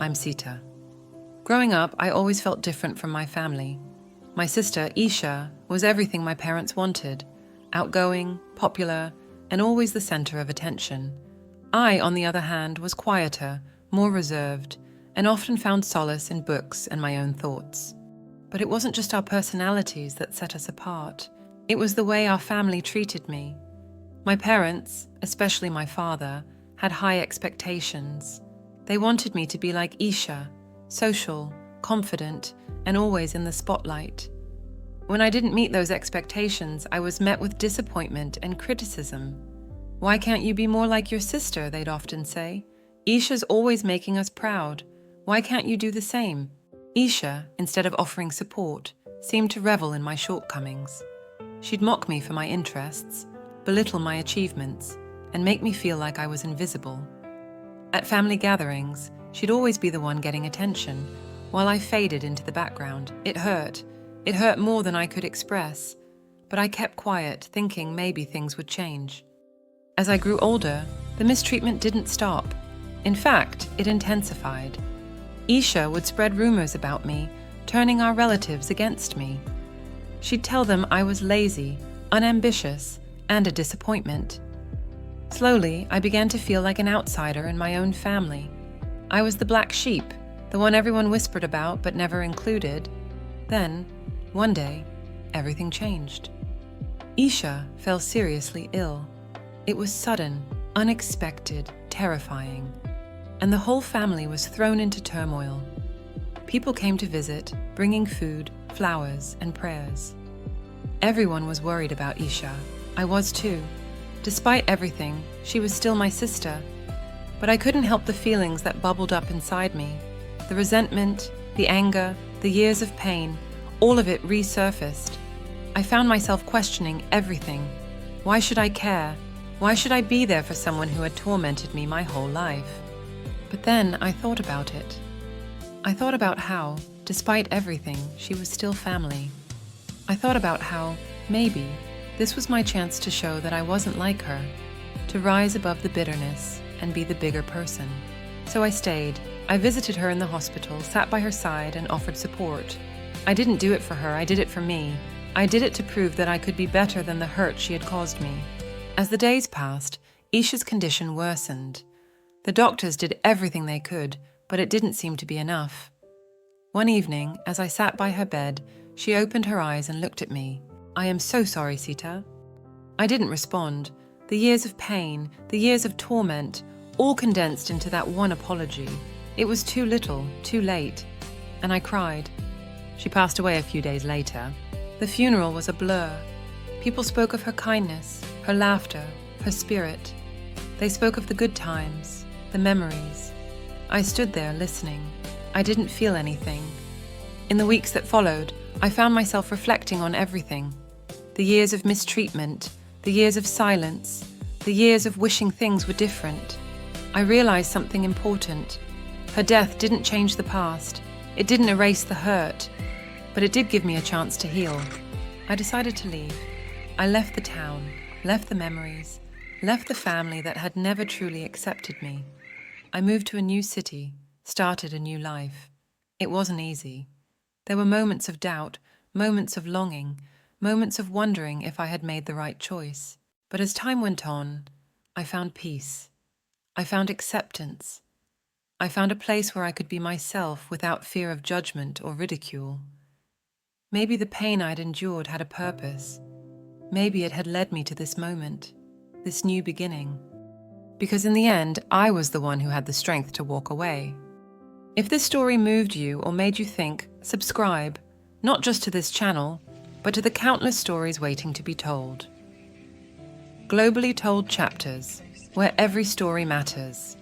I'm Sita. Growing up, I always felt different from my family. My sister, Isha, was everything my parents wanted: outgoing, popular, and always the center of attention. I, on the other hand, was quieter, more reserved, and often found solace in books and my own thoughts. But it wasn't just our personalities that set us apart. It was the way our family treated me. My parents, especially my father, had high expectations. They wanted me to be like Isha, social, confident, and always in the spotlight. When I didn't meet those expectations, I was met with disappointment and criticism. "Why can't you be more like your sister?" they'd often say. "Isha's always making us proud. Why can't you do the same?" Isha, instead of offering support, seemed to revel in my shortcomings. She'd mock me for my interests, belittle my achievements, and make me feel like I was invisible. At family gatherings, she'd always be the one getting attention, while I faded into the background. It hurt. It hurt more than I could express, but I kept quiet, thinking maybe things would change. As I grew older, the mistreatment didn't stop. In fact, it intensified. Isha would spread rumors about me, turning our relatives against me. She'd tell them I was lazy, unambitious, and a disappointment. Slowly, I began to feel like an outsider in my own family. I was the black sheep, the one everyone whispered about but never included. Then, one day, everything changed. Isha fell seriously ill. It was sudden, unexpected, terrifying, and the whole family was thrown into turmoil. People came to visit, bringing food, flowers, and prayers. Everyone was worried about Isha. I was too. Despite everything, she was still my sister. But I couldn't help the feelings that bubbled up inside me. The resentment, the anger, the years of pain, all of it resurfaced. I found myself questioning everything. Why should I care? Why should I be there for someone who had tormented me my whole life? But then I thought about it. I thought about how, despite everything, she was still family. I thought about how, maybe, this was my chance to show that I wasn't like her, to rise above the bitterness and be the bigger person. So I stayed. I visited her in the hospital, sat by her side, and offered support. I didn't do it for her, I did it for me. I did it to prove that I could be better than the hurt she had caused me. As the days passed, Isha's condition worsened. The doctors did everything they could, but it didn't seem to be enough. One evening, as I sat by her bed, she opened her eyes and looked at me. "I am so sorry, Sita." I didn't respond. The years of pain, the years of torment, all condensed into that one apology. It was too little, too late, and I cried. She passed away a few days later. The funeral was a blur. People spoke of her kindness, her laughter, her spirit. They spoke of the good times, the memories. I stood there listening. I didn't feel anything. In the weeks that followed, I found myself reflecting on everything. The years of mistreatment, the years of silence, the years of wishing things were different. I realized something important. Her death didn't change the past. It didn't erase the hurt, but it did give me a chance to heal. I decided to leave. I left the town, left the memories, left the family that had never truly accepted me. I moved to a new city, started a new life. It wasn't easy. There were moments of doubt, moments of longing, moments of wondering if I had made the right choice. But as time went on, I found peace. I found acceptance. I found a place where I could be myself without fear of judgment or ridicule. Maybe the pain I'd endured had a purpose. Maybe it had led me to this moment, this new beginning. Because in the end, I was the one who had the strength to walk away. If this story moved you or made you think, subscribe, not just to this channel, but to the countless stories waiting to be told. Globally Told Chapters, where every story matters.